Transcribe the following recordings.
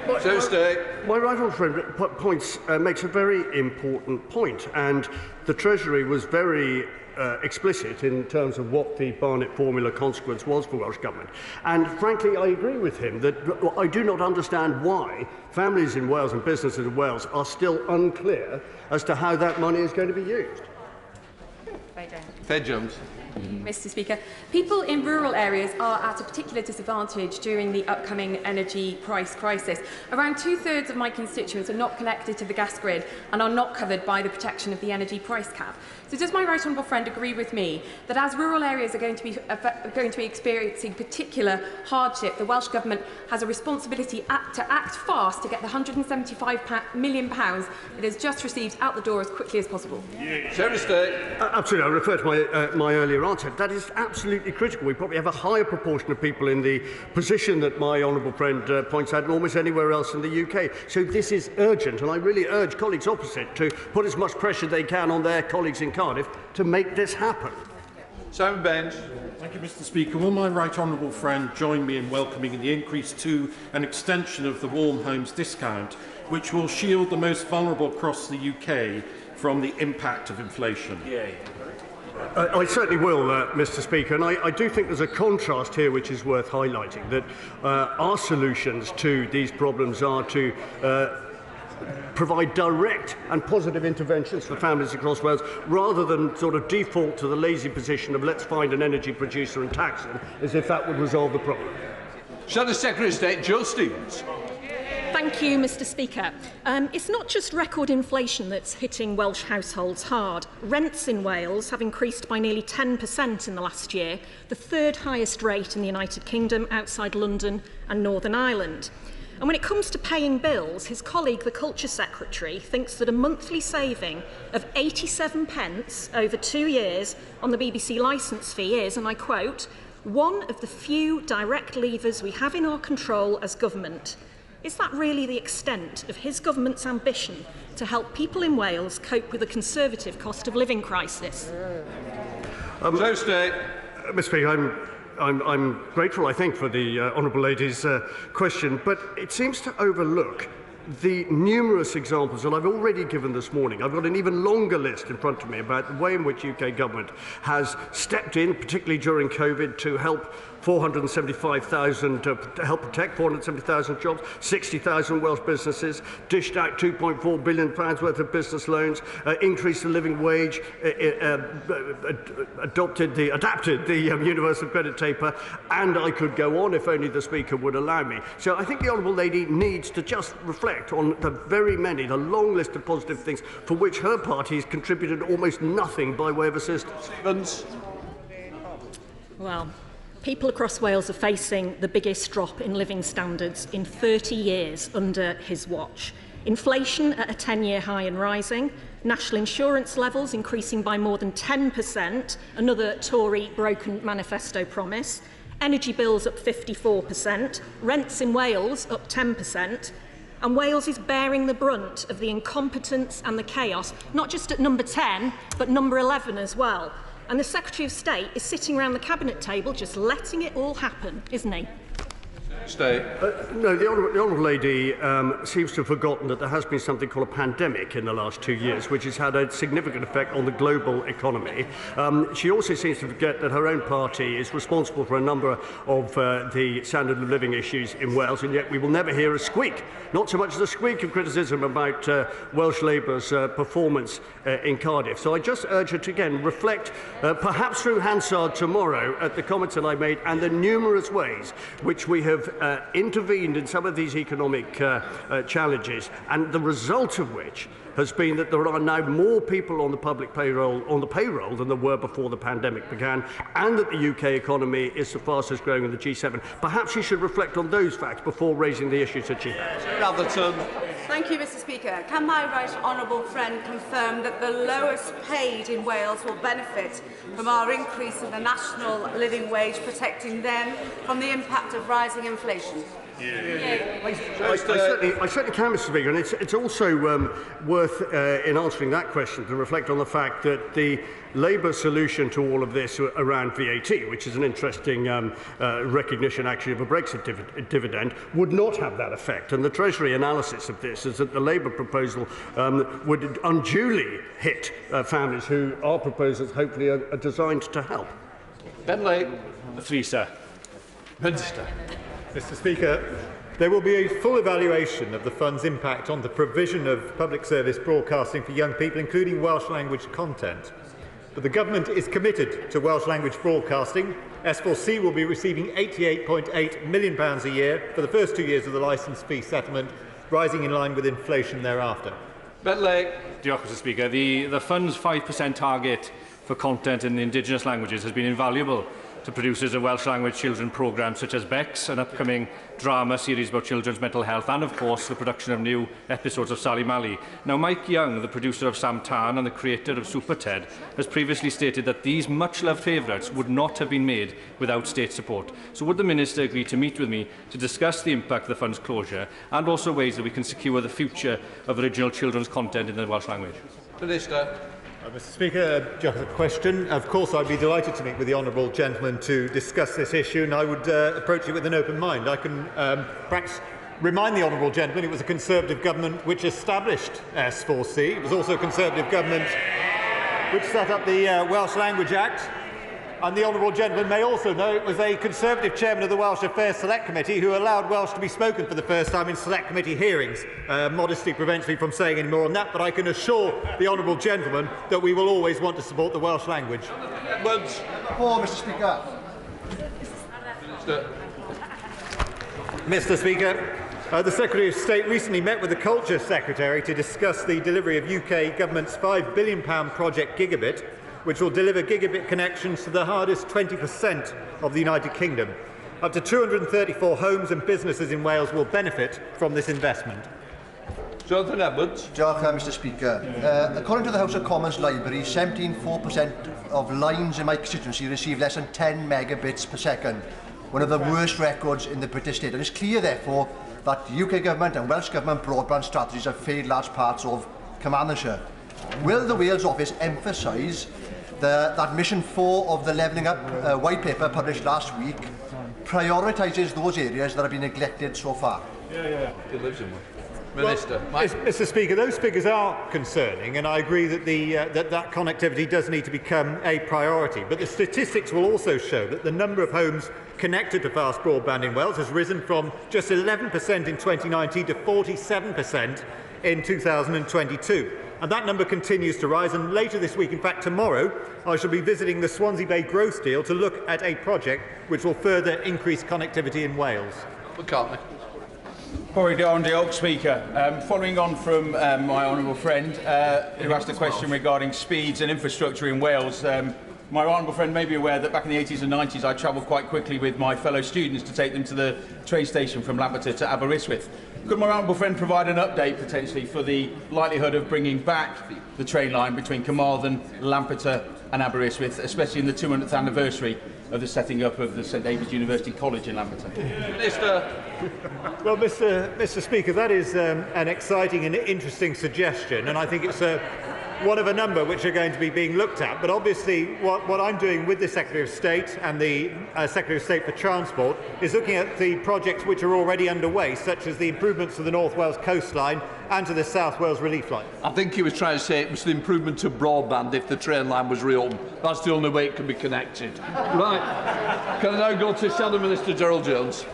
My right honourable friend makes a very important point, and the Treasury was very explicit in terms of what the Barnett formula consequence was for Welsh Government. And frankly, I agree with him that I do not understand why families in Wales and businesses in Wales are still unclear as to how that money is going to be used. Fair Jones. Mr. Speaker, people in rural areas are at a particular disadvantage during the upcoming energy price crisis. Around two-thirds of my constituents are not connected to the gas grid and are not covered by the protection of the energy price cap. So does my right honourable friend agree with me that as rural areas are going to be experiencing particular hardship, the Welsh Government has a responsibility to act fast to get the £175 million it has just received out the door as quickly as possible? Absolutely. I refer to my earlier answer. That is absolutely critical. We probably have a higher proportion of people in the position that my honourable friend points out than almost anywhere else in the UK. So this is urgent, and I really urge colleagues opposite to put as much pressure they can on their colleagues in Cardiff to make this happen. Simon Bench. Thank you, Mr. Speaker. Will my right honourable friend join me in welcoming the increase to an extension of the Warm Homes discount, which will shield the most vulnerable across the UK from the impact of inflation? I certainly will, Mr. Speaker, and I do think there's a contrast here which is worth highlighting, that our solutions to these problems are to provide direct and positive interventions for families across Wales, rather than sort of default to the lazy position of let's find an energy producer and tax them, as if that would resolve the problem. Shadow Secretary of State Joe Stevens. Thank you, Mr. Speaker. It's not just record inflation that's hitting Welsh households hard. Rents in Wales have increased by nearly 10% in the last year, the third highest rate in the United Kingdom, outside London and Northern Ireland. And when it comes to paying bills, his colleague, the Culture Secretary, thinks that a monthly saving of 87 pence over 2 years on the BBC licence fee is, and I quote, one of the few direct levers we have in our control as government. Is that really the extent of his government's ambition to help people in Wales cope with a Conservative cost of living crisis? Mr. Speaker, I'm grateful, I think, for the honourable lady's question, but it seems to overlook the numerous examples that I've already given this morning. I've got an even longer list in front of me about the way in which UK government has stepped in, particularly during COVID, to help 475,000 to help protect 470,000 jobs, 60,000 Welsh businesses, dished out £2.4 billion worth of business loans, increased the living wage, adapted the universal credit taper, and I could go on if only the Speaker would allow me. So I think the honourable lady needs to just reflect on the the long list of positive things for which her party has contributed almost nothing by way of assistance. Stevens. Well, people across Wales are facing the biggest drop in living standards in 30 years under his watch. Inflation at a 10-year high and rising, national insurance levels increasing by more than 10%, another Tory broken manifesto promise, energy bills up 54%, rents in Wales up 10%, and Wales is bearing the brunt of the incompetence and the chaos, not just at number 10, but number 11 as well. And the Secretary of State is sitting around the Cabinet table just letting it all happen, isn't he? No, the honourable lady seems to have forgotten that there has been something called a pandemic in the last 2 years, which has had a significant effect on the global economy. She also seems to forget that her own party is responsible for a number of the standard of living issues in Wales, and yet we will never hear a squeak, not so much as a squeak of criticism about Welsh Labour's performance in Cardiff. So I just urge her to again reflect, perhaps through Hansard tomorrow, at the comments that I made and the numerous ways which we have intervened in some of these economic challenges, and the result of which has been that there are now more people on the public payroll than there were before the pandemic began, and that the UK economy is the fastest growing in the G7. Perhaps she should reflect on those facts before raising the issues that she has. Thank you, Mr. Speaker. Can my right honourable friend confirm that the lowest paid in Wales will benefit from our increase in the national living wage, protecting them from the impact of rising inflation? I certainly can, Mr. Speaker, and it's also worth, in answering that question, to reflect on the fact that the Labour solution to all of this around VAT, which is an interesting recognition actually of a Brexit dividend, would not have that effect. And the Treasury analysis of this is that the Labour proposal would unduly hit families who our proposals hopefully are designed to help. Bentley. Three, sir. Minister. Mr. Speaker, there will be a full evaluation of the fund's impact on the provision of public service broadcasting for young people, including Welsh language content. But the Government is committed to Welsh language broadcasting. S4C will be receiving £88.8 million a year for the first 2 years of the licence fee settlement, rising in line with inflation thereafter. Bentley. Diolch, Mr. Speaker. The fund's 5% target for content in the indigenous languages has been invaluable to producers of Welsh language children programmes such as Bex, an upcoming drama series about children's mental health, and of course the production of new episodes of Sally Mally. Now, Mike Young, the producer of Sam Tan and the creator of Super Ted, has previously stated that these much-loved favourites would not have been made without state support. So would the Minister agree to meet with me to discuss the impact of the fund's closure and also ways that we can secure the future of original children's content in the Welsh language? Minister. Mr. Speaker, just a question. Of course, I'd be delighted to meet with the honourable gentleman to discuss this issue, and I would approach it with an open mind. I can perhaps remind the honourable gentleman it was a Conservative government which established S4C. It was also a Conservative government which set up the Welsh Language Act. And the honourable gentleman may also know it was a Conservative chairman of the Welsh Affairs Select Committee who allowed Welsh to be spoken for the first time in Select Committee hearings. Modesty prevents me from saying any more on that, but I can assure the honourable gentleman that we will always want to support the Welsh language. Mr. Speaker. Mr. Speaker, the Secretary of State recently met with the Culture Secretary to discuss the delivery of UK Government's £5 billion project Gigabit, which will deliver gigabit connections to the hardest 20% of the United Kingdom. Up to 234 homes and businesses in Wales will benefit from this investment. Jonathan Edwards. Mr. Speaker. According to the House of Commons Library, 17.4% of lines in my constituency receive less than 10 megabits per second, one of the worst records in the British state. And it's clear, therefore, that the UK Government and Welsh Government broadband strategies have failed large parts of Carmarthenshire. Will the Wales Office emphasise that Mission 4 of the Levelling Up white paper published last week prioritises those areas that have been neglected so far? He lives in one. Minister. Well, Mr. Speaker, those figures are concerning, and I agree that that connectivity does need to become a priority. But the statistics will also show that the number of homes connected to fast broadband in Wales has risen from just 11% in 2019 to 47% in 2022. And that number continues to rise, and later this week, in fact tomorrow, I shall be visiting the Swansea Bay growth deal to look at a project which will further increase connectivity in Wales. McCartney. Diolch, Speaker. Following on from my honourable friend who asked a question regarding speeds and infrastructure in Wales, my honourable friend may be aware that back in the 80s and 90s I travelled quite quickly with my fellow students to take them to the train station from Lampeter to Aberystwyth. Could my honourable friend provide an update potentially for the likelihood of bringing back the train line between Carmarthen, Lampeter and Aberystwyth, especially in the 200th anniversary of the setting up of the St David's University College in Lampeter? Minister. Well, Mr. Speaker, that is an exciting and interesting suggestion, and I think it's one of a number which are going to be being looked at. But obviously what I'm doing with the Secretary of State and the Secretary of State for Transport is looking at the projects which are already underway, such as the improvements to the North Wales coastline and to the South Wales relief line. I think he was trying to say it was the improvement to broadband if the train line was reopened. That's the only way it can be connected. Right. Can I now go to Shadow Minister Gerald Jones?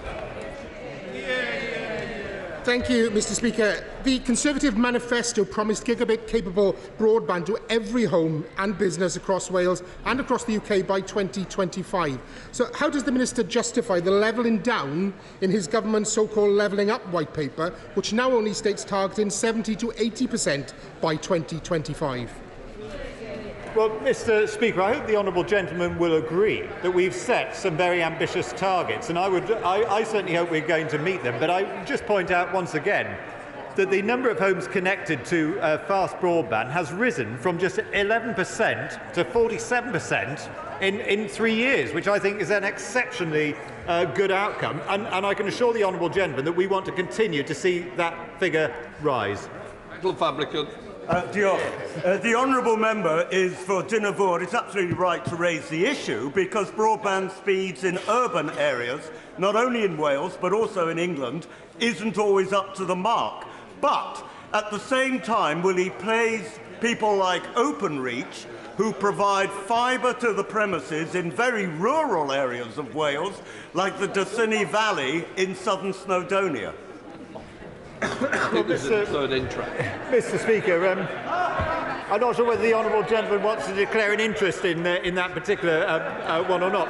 Thank you, Mr. Speaker. The Conservative manifesto promised gigabit-capable broadband to every home and business across Wales and across the UK by 2025. So how does the Minister justify the levelling down in his government's so-called levelling up white paper, which now only states targeting 70 to 80% by 2025? Well, Mr. Speaker, I hope the honourable gentleman will agree that we've set some very ambitious targets, and I certainly hope we're going to meet them. But I just point out once again that the number of homes connected to fast broadband has risen from just 11% to 47% in 3 years, which I think is an exceptionally good outcome. And I can assure the honourable gentleman that we want to continue to see that figure rise. The honourable member is for Dinnerford. It's absolutely right to raise the issue because broadband speeds in urban areas, not only in Wales but also in England, isn't always up to the mark. But at the same time, will he praise people like Openreach, who provide fibre to the premises in very rural areas of Wales, like the Dysynni Valley in southern Snowdonia? Well, Mr. Speaker, I'm not sure whether the honourable gentleman wants to declare an interest in that particular one or not.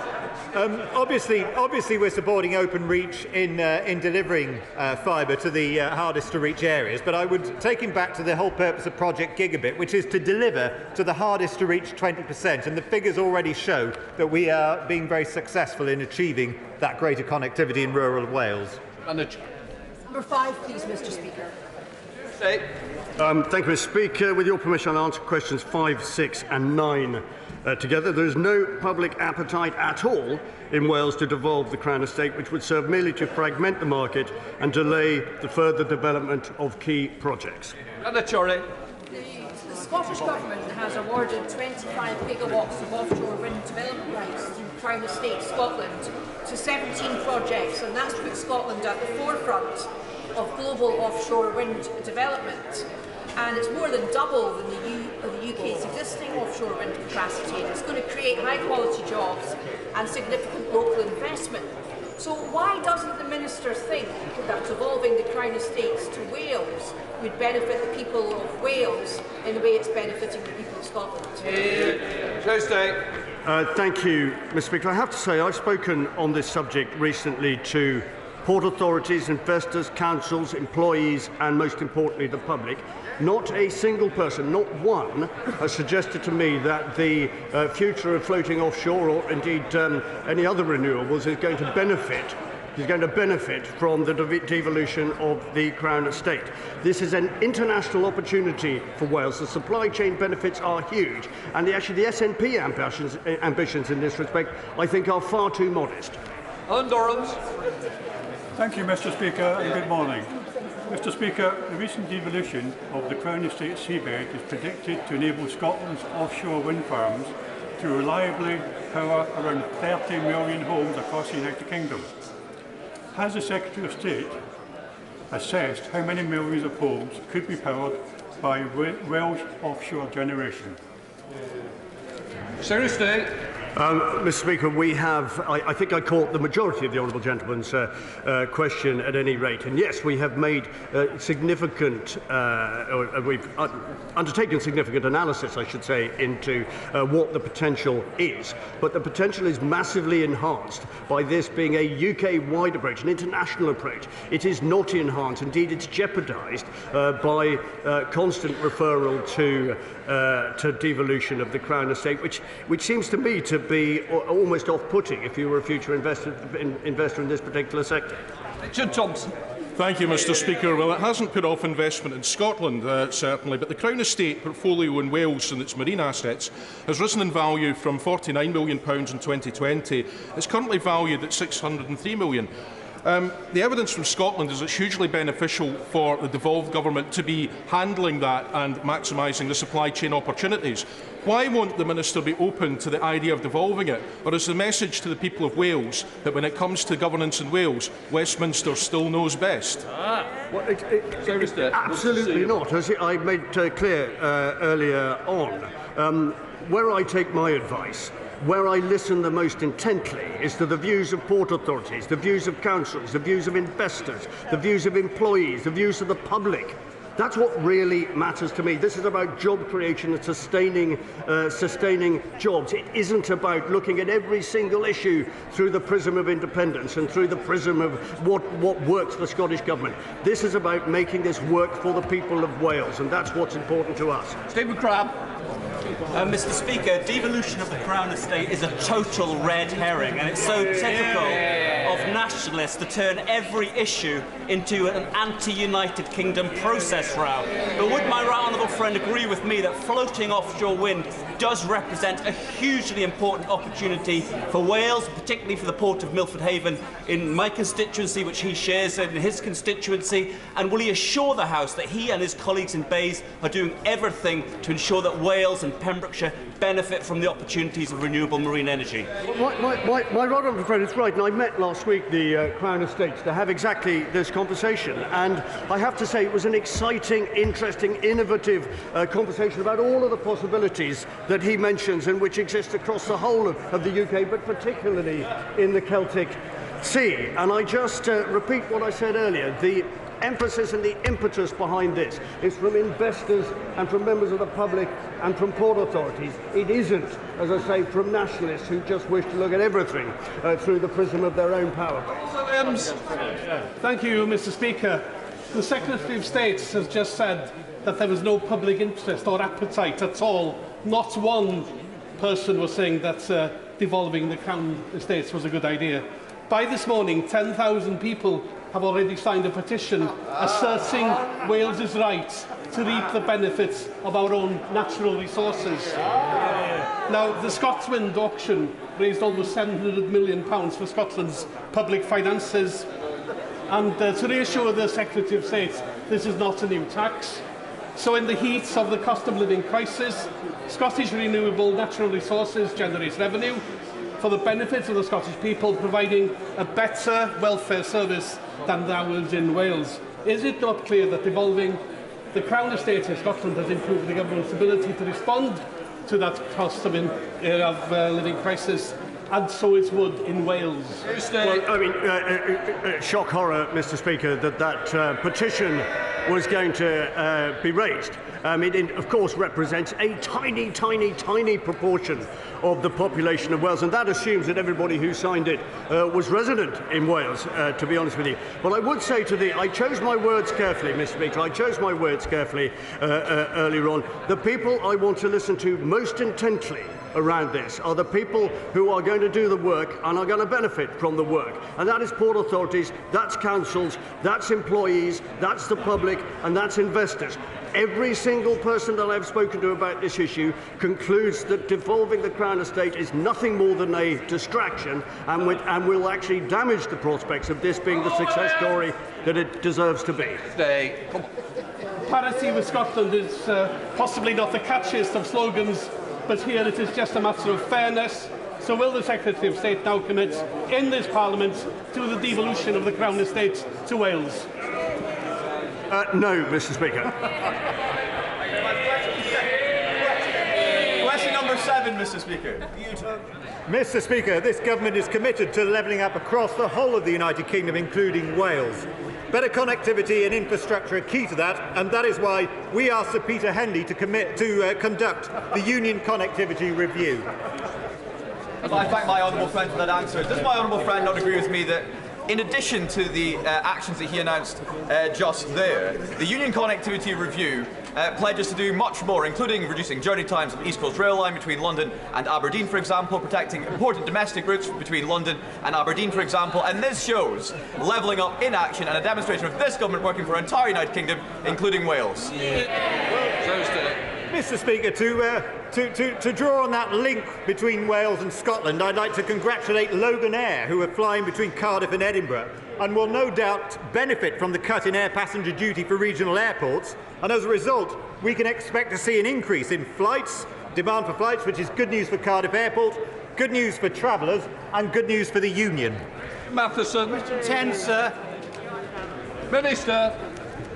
Obviously, we're supporting Openreach in delivering fibre to the hardest to reach areas, but I would take him back to the whole purpose of Project Gigabit, which is to deliver to the hardest to reach 20%, and the figures already show that we are being very successful in achieving that greater connectivity in rural Wales. Number 5, please, Mr. Speaker. Thank you, Mr. Speaker. With your permission, I'll answer questions 5, 6 and 9 together. There is no public appetite at all in Wales to devolve the Crown Estate, which would serve merely to fragment the market and delay the further development of key projects. The Scottish Government has awarded 25 gigawatts of offshore wind development rights through Crown Estate Scotland to 17 projects, and that's put Scotland at the forefront of global offshore wind development. And it's more than double than the UK's existing offshore wind capacity, and it's going to create high-quality jobs and significant local investment. So why doesn't the Minister think that devolving the Crown Estates to Wales would benefit the people of Wales in the way it's benefiting the people of Scotland? Thank you, Mr. Speaker. I have to say I've spoken on this subject recently to port authorities, investors, councils, employees and, most importantly, the public. Not a single person, not one, has suggested to me that the future of floating offshore or indeed any other renewables is going to benefit from the devolution of the Crown Estate. This is an international opportunity for Wales. The supply chain benefits are huge, and actually the SNP ambitions in this respect, I think, are far too modest. Thank you, Mr. Speaker, and good morning. Mr. Speaker, the recent devolution of the Crown Estate seabed is predicted to enable Scotland's offshore wind farms to reliably power around 30 million homes across the United Kingdom. Has the Secretary of State assessed how many millions of homes could be powered by Welsh offshore generation? Secretary of State. Mr. Speaker, we have, I think I caught the majority of the honourable gentleman's question at any rate. And yes, we have made significant, we've undertaken significant analysis, I should say, into what the potential is. But the potential is massively enhanced by this being a UK-wide approach, an international approach. It is not enhanced, indeed it's jeopardised by constant referral to devolution of the Crown Estate, which seems to me to be almost off-putting if you were a future investor in this particular sector. Richard Thompson. Thank you, Mr. Speaker. Well, it hasn't put off investment in Scotland, certainly, but the Crown Estate portfolio in Wales and its marine assets has risen in value from £49 million in 2020. It's currently valued at £603 million. The evidence from Scotland is it's hugely beneficial for the devolved government to be handling that and maximising the supply chain opportunities. Why won't the Minister be open to the idea of devolving it? Or is the message to the people of Wales that when it comes to governance in Wales, Westminster still knows best? Well, absolutely not. As I made clear earlier on, where I take my advice, where I listen the most intently is to the views of port authorities, the views of councils, the views of investors, the views of employees, the views of the public. That's what really matters to me. This is about job creation and sustaining jobs. It isn't about looking at every single issue through the prism of independence and through the prism of what works for the Scottish Government. This is about making this work for the people of Wales, and that's what's important to us. Stephen Crabb. Mr. Speaker, devolution of the Crown Estate is a total red herring, and it's so typical of nationalists to turn every issue into an anti-United Kingdom process row. But would my right honourable friend agree with me that floating offshore wind does represent a hugely important opportunity for Wales, particularly for the port of Milford Haven in my constituency, which he shares in his constituency? And will he assure the House that he and his colleagues in Bays are doing everything to ensure that Wales and Pembrokeshire benefit from the opportunities of renewable marine energy? My right honourable friend is right, and I met last week the Crown Estates to have exactly this conversation, and I have to say it was an exciting, interesting, innovative conversation about all of the possibilities that he mentions and which exist across the whole of the UK, but particularly in the Celtic Sea. And I just repeat what I said earlier. The emphasis and the impetus behind this is from investors and from members of the public and from port authorities. It isn't, as I say, from nationalists who just wish to look at everything through the prism of their own power. Thank you, Mr. Speaker. The Secretary of State has just said that there was no public interest or appetite at all. Not one person was saying that devolving the Crown Estates was a good idea. By this morning, 10,000 people have already signed a petition asserting Wales's right to reap the benefits of our own natural resources. Now, the ScotWind auction raised almost £700 million for Scotland's public finances, and to reassure the Secretary of State, this is not a new tax. So in the heat of the cost of living crisis, Scottish renewable natural resources generates revenue for the benefit of the Scottish people, providing a better welfare service than ours in Wales. Is it not clear that devolving the Crown Estate in Scotland has improved the government's ability to respond to that cost of living crisis, and so it would in Wales? Well, I mean, shock horror, Mr. Speaker, that petition was going to be raised. It, of course, represents a tiny, tiny, tiny proportion of the population of Wales, and that assumes that everybody who signed it was resident in Wales, to be honest with you. But I would say I chose my words carefully, Mr. Speaker, I chose my words carefully earlier on. The people I want to listen to most intently around this are the people who are going to do the work and are going to benefit from the work. And that is port authorities, that's councils, that's employees, that's the public, and that's investors. Every single person that I've spoken to about this issue concludes that devolving the Crown Estate is nothing more than a distraction and will actually damage the prospects of this being the success story that it deserves to be. Parity with Scotland is possibly not the catchiest of slogans, but here it is just a matter of fairness. So will the Secretary of State now commit in this Parliament to the devolution of the Crown Estate to Wales? No, Mr. Speaker. Question number 7, Mr. Speaker. Mr. Speaker, this government is committed to levelling up across the whole of the United Kingdom, including Wales. Better connectivity and infrastructure are key to that, and that is why we asked Sir Peter Henley to conduct the Union Connectivity Review. I thank my honourable friend for that answer. Does my honourable friend not agree with me that, in addition to the actions that he announced just there, the Union Connectivity Review pledges to do much more, including reducing journey times on the East Coast Rail Line between London and Aberdeen, for example, protecting important domestic routes between London and Aberdeen, for example, and this shows levelling up in action and a demonstration of this government working for our entire United Kingdom, including Wales. Mr. Speaker, to draw on that link between Wales and Scotland, I'd like to congratulate Logan Air, who are flying between Cardiff and Edinburgh, and will no doubt benefit from the cut in air passenger duty for regional airports, and as a result, we can expect to see an increase in flights, demand for flights, which is good news for Cardiff Airport, good news for travellers, and good news for the Union. Matheson. Question 10, sir. Minister.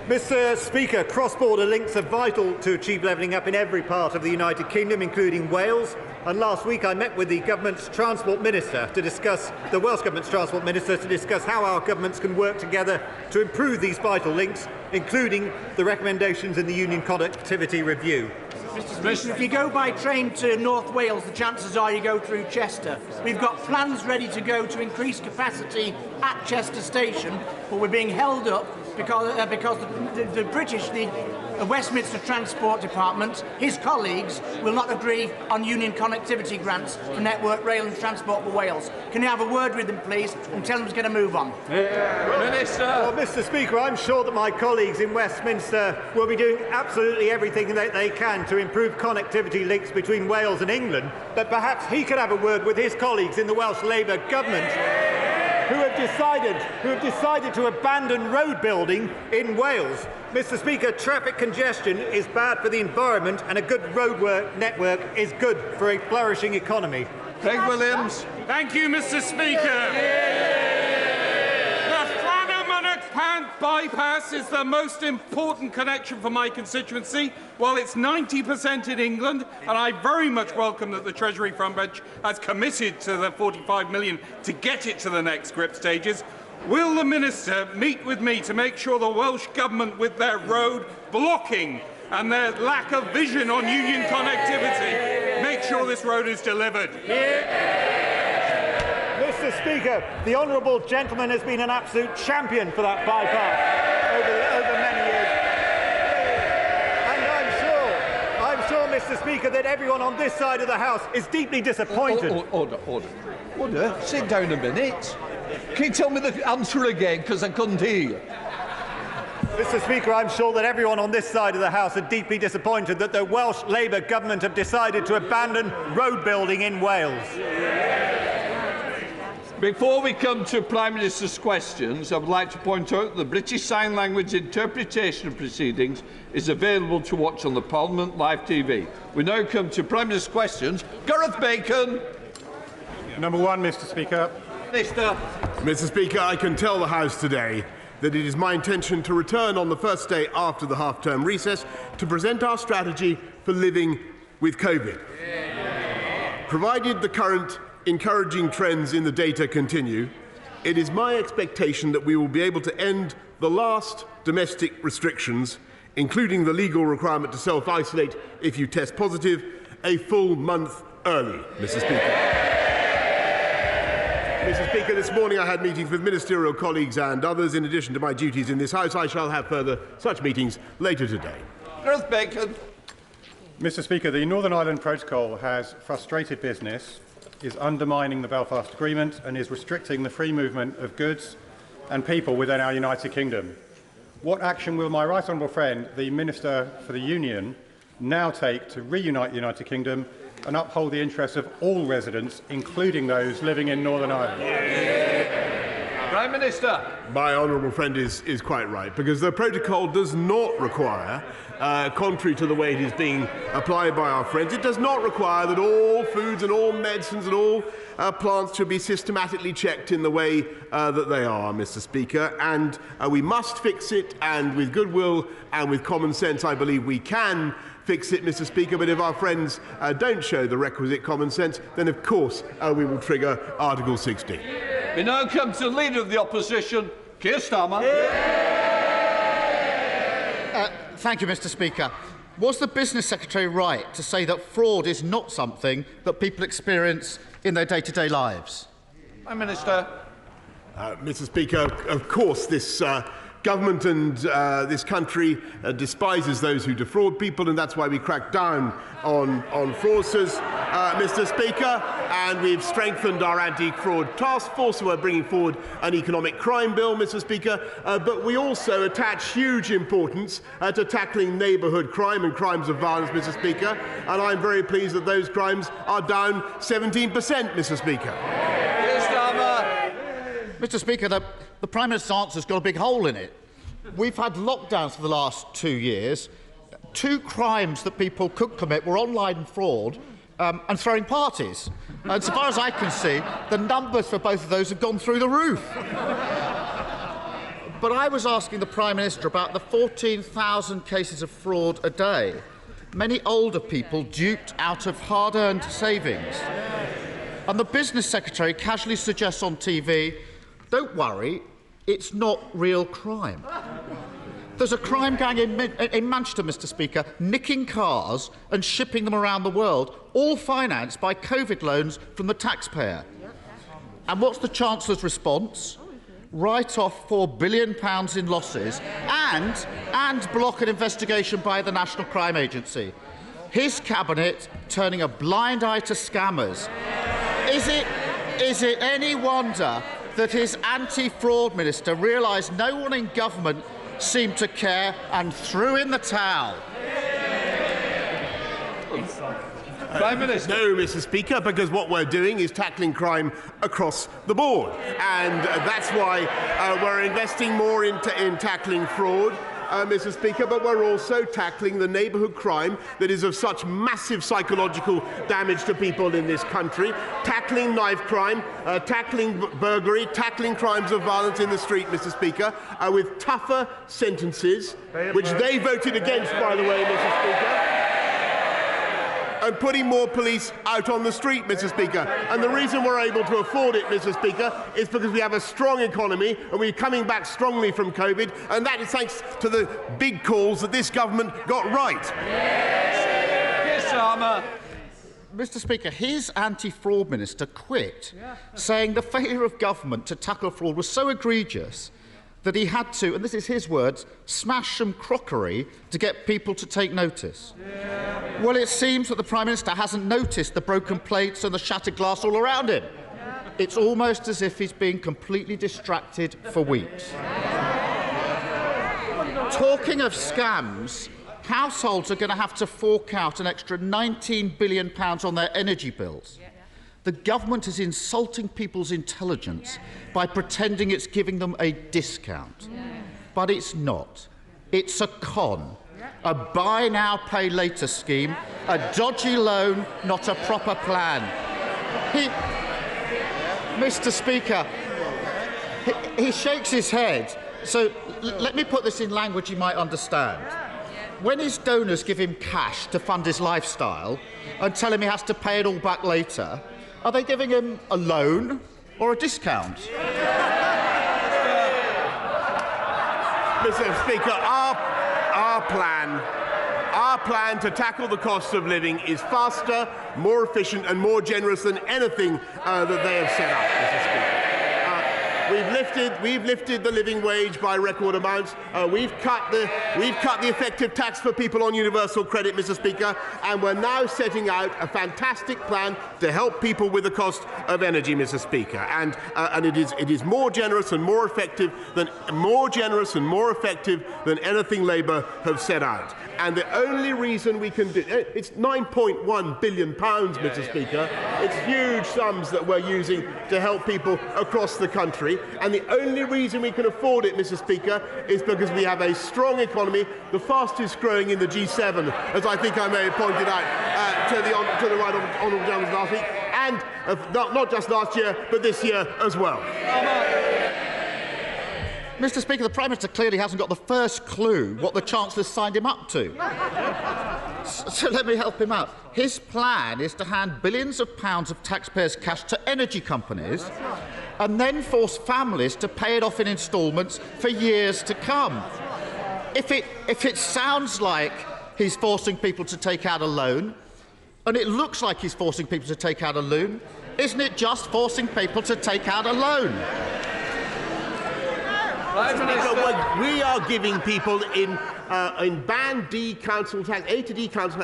Mr. Speaker, cross-border links are vital to achieve levelling up in every part of the United Kingdom, including Wales. And last week I met with the government's Transport Minister to discuss, the Welsh Government's Transport Minister, to discuss how our governments can work together to improve these vital links, including the recommendations in the Union Connectivity Review. Mr. Speaker, if you go by train to North Wales, the chances are you go through Chester. We've got plans ready to go to increase capacity at Chester Station, but we're being held up because the British, the Westminster Transport Department, his colleagues, will not agree on union connectivity grants for Network Rail and Transport for Wales. Can you have a word with them, please, and tell them to get a move on? Minister. Well, Mr. Speaker, I'm sure that my colleagues in Westminster will be doing absolutely everything that they can to improve connectivity links between Wales and England, but perhaps he could have a word with his colleagues in the Welsh Labour government who have decided to abandon road building in Wales. Mr. Speaker, traffic congestion is bad for the environment, and a good road network is good for a flourishing economy. Craig Williams. Thank you, Mr. Speaker. Bypass is the most important connection for my constituency. While it's 90% in England, and I very much welcome that the Treasury Front Bench has committed to the 45 million to get it to the next grip stages, will the Minister meet with me to make sure the Welsh Government, with their road blocking and their lack of vision on union connectivity, make sure this road is delivered? Mr. Speaker, the honourable gentleman has been an absolute champion for that bypass over many years. And I'm sure, Mr. Speaker, that everyone on this side of the House is deeply disappointed. Order. Sit down a minute. Can you tell me the answer again, because I couldn't hear you? Mr. Speaker, I'm sure that everyone on this side of the House are deeply disappointed that the Welsh Labour government have decided to abandon road building in Wales. Before we come to Prime Minister's questions, I would like to point out that the British Sign Language interpretation of proceedings is available to watch on the Parliament Live TV. We now come to Prime Minister's questions. Gareth Bacon. Number one, Mr. Speaker. Minister. Mr. Speaker, I can tell the House today that it is my intention to return on the first day after the half-term recess to present our strategy for living with COVID. Provided the current encouraging trends in the data continue, it is my expectation that we will be able to end the last domestic restrictions, including the legal requirement to self-isolate if you test positive, a full month early, Mr. Speaker. Mr. Speaker, this morning I had meetings with ministerial colleagues and others. In addition to my duties in this House, I shall have further such meetings later today. Gareth Bacon. Mr. Speaker, the Northern Ireland Protocol has frustrated business, is undermining the Belfast Agreement and is restricting the free movement of goods and people within our United Kingdom. What action will my right honourable friend, the Minister for the Union, now take to reunite the United Kingdom and uphold the interests of all residents, including those living in Northern Ireland? Prime Minister. My honourable friend is quite right, because the protocol does not require, contrary to the way it is being applied by our friends, it does not require that all foods and all medicines and all plants should be systematically checked in the way that they are, Mr. Speaker. And we must fix it, and with goodwill and with common sense, I believe we can fix it, Mr. Speaker. But if our friends don't show the requisite common sense, then of course we will trigger Article 60. We now come to the Leader of the Opposition, Keir Starmer. Thank you, Mr. Speaker. Was the Business Secretary right to say that fraud is not something that people experience in their day-to-day lives? Prime Minister. Mr. Speaker, of course this government and this country despises those who defraud people, and that's why we crack down on fraudsters, Mr. Speaker, and we've strengthened our anti-fraud task force. We're bringing forward an economic crime bill, Mr. Speaker, but we also attach huge importance to tackling neighbourhood crime and crimes of violence, Mr. Speaker, and I'm very pleased that those crimes are down 17%, Mr. Speaker. Mr. Speaker, the Prime Minister's answer has got a big hole in it. We've had lockdowns for the last 2 years. 2 crimes that people could commit were online fraud and throwing parties. And so far as I can see, the numbers for both of those have gone through the roof. But I was asking the Prime Minister about the 14,000 cases of fraud a day. Many older people duped out of hard-earned savings. And the Business Secretary casually suggests on TV, don't worry, it's not real crime. There's a crime gang in Manchester, Mr. Speaker, nicking cars and shipping them around the world, all financed by COVID loans from the taxpayer. And what's the Chancellor's response? write off £4 billion in losses and block an investigation by the National Crime Agency. His cabinet turning a blind eye to scammers. Is it any wonder that his anti-fraud minister realised no one in government seemed to care and threw in the towel? Prime Minister. No, Mr. Speaker, because what we're doing is tackling crime across the board, and that's why we're investing more in tackling fraud. Mr. Speaker, but we're also tackling the neighbourhood crime that is of such massive psychological damage to people in this country, tackling knife crime, tackling burglary, tackling crimes of violence in the street, Mr. Speaker, with tougher sentences, which they voted against, by the way, Mr. Speaker, and putting more police out on the street, Mr. Speaker. And the reason we're able to afford it, Mr. Speaker, is because we have a strong economy and we're coming back strongly from COVID, and that is thanks to the big calls that this government got right. Keir Starmer. Mr. Speaker, his anti-fraud minister quit, saying the failure of government to tackle fraud was so egregious that he had to, and this is his words, smash some crockery to get people to take notice. Well, it seems that the Prime Minister hasn't noticed the broken plates and the shattered glass all around him. It's almost as if he's been completely distracted for weeks. Talking of scams, households are going to have to fork out an extra £19 billion on their energy bills. The government is insulting people's intelligence by pretending it's giving them a discount. But it's not. It's a con. A buy now, pay later scheme, a dodgy loan, not a proper plan. Mr. Speaker, he shakes his head. So let me put this in language you might understand. When his donors give him cash to fund his lifestyle and tell him he has to pay it all back later, are they giving him a loan or a discount? Mr. Speaker, our plan to tackle the cost of living is faster, more efficient and more generous than anything that they have set up, Mr. Speaker. We've lifted the living wage by record amounts. We've cut the effective tax for people on universal credit, Mr. Speaker, and we're now setting out a fantastic plan to help people with the cost of energy, Mr. Speaker. And it is more generous and more effective than anything Labour have set out. And the only reason we can do it's £9.1 billion, Mr. Speaker. It's huge sums that we're using to help people across the country. And the only reason we can afford it, Mr. Speaker, is because we have a strong economy, the fastest growing in the G7, as I think I may have pointed out to the right honourable gentleman last week, and not just last year, but this year as well. Mr. Speaker, the Prime Minister clearly hasn't got the first clue what the Chancellor signed him up to. So let me help him out. His plan is to hand billions of pounds of taxpayers' cash to energy companies and then force families to pay it off in instalments for years to come. If it sounds like he's forcing people to take out a loan, and it looks like he's forcing people to take out a loan, isn't it just forcing people to take out a loan? We are giving people in Band D council tax, A to D council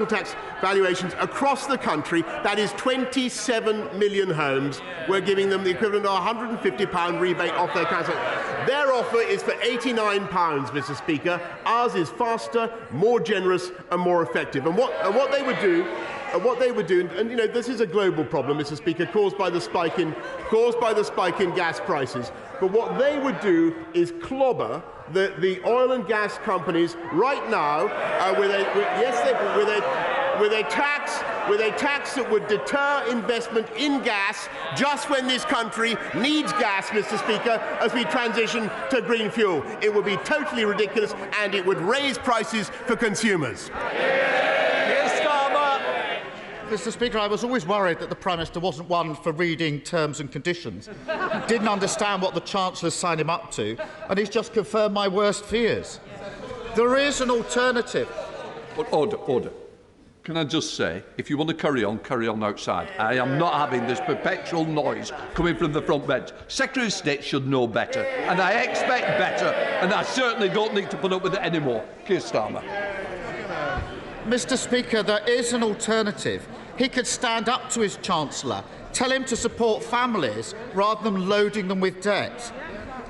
tax valuations across the country, that is 27 million homes. We're giving them the equivalent of a £150 rebate off their council. Their offer is for £89, Mr. Speaker. Ours is faster, more generous and more effective. And what they would do, and you know, this is a global problem, Mr. Speaker, caused by the spike in gas prices. But what they would do is clobber the oil and gas companies right now with a tax that would deter investment in gas just when this country needs gas, Mr. Speaker, as we transition to green fuel. It would be totally ridiculous, and it would raise prices for consumers. Mr. Speaker, I was always worried that the Prime Minister wasn't one for reading terms and conditions, didn't understand what the Chancellor signed him up to, and he's just confirmed my worst fears. There is an alternative. Order. Can I just say, if you want to carry on outside. I am not having this perpetual noise coming from the front bench. Secretary of State should know better, and I expect better, and I certainly don't need to put up with it anymore. Keir Starmer. Mr. Speaker, there is an alternative. He could stand up to his Chancellor, tell him to support families rather than loading them with debt.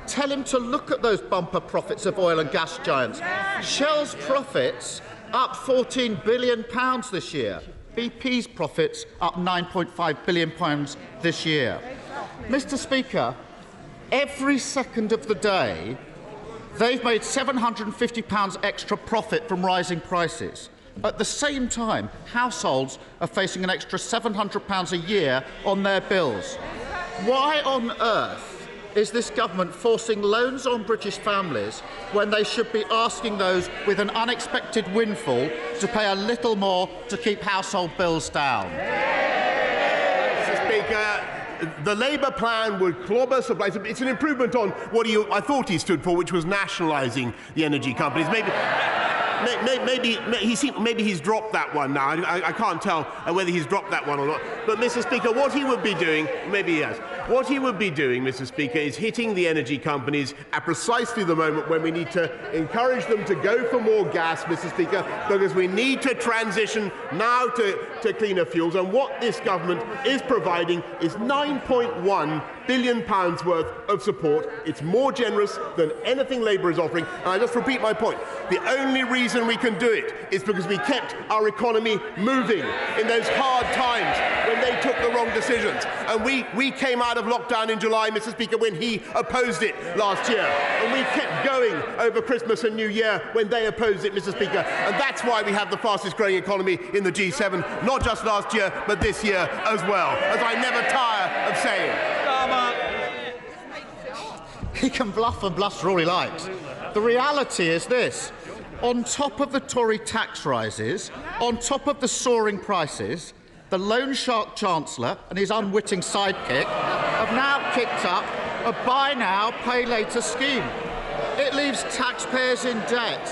Tell him to look at those bumper profits of oil and gas giants. Shell's profits up £14 billion this year. BP's profits up £9.5 billion this year. Mr. Speaker, every second of the day, they've made £750 extra profit from rising prices. At the same time, households are facing an extra £700 a year on their bills. Why on earth is this government forcing loans on British families when they should be asking those with an unexpected windfall to pay a little more to keep household bills down? Mr. Speaker, the Labour plan would clobber supplies. It's an improvement on what I thought he stood for, which was nationalising the energy companies. Maybe he's dropped that one now. I can't tell whether he's dropped that one or not. But, Mr. Speaker, what he would be doing, maybe he has, what he would be doing, Mr. Speaker, is hitting the energy companies at precisely the moment when we need to encourage them to go for more gas, Mr. Speaker, because we need to transition now to cleaner fuels. And what this government is providing is £9.1 billion worth of support. It's more generous than anything Labour is offering. And I just repeat my point. The only reason we can do it is because we kept our economy moving in those hard times when they took the wrong decisions. And we came out of lockdown in July, Mr. Speaker, when he opposed it last year. And we kept going over Christmas and New Year when they opposed it, Mr. Speaker. And that's why we have the fastest growing economy in the G7, not just last year, but this year as well, as I never tire of saying. He can bluff and bluster all he likes. The reality is this. On top of the Tory tax rises, on top of the soaring prices, the loan shark Chancellor and his unwitting sidekick have now kicked up a buy now, pay later scheme. It leaves taxpayers in debt,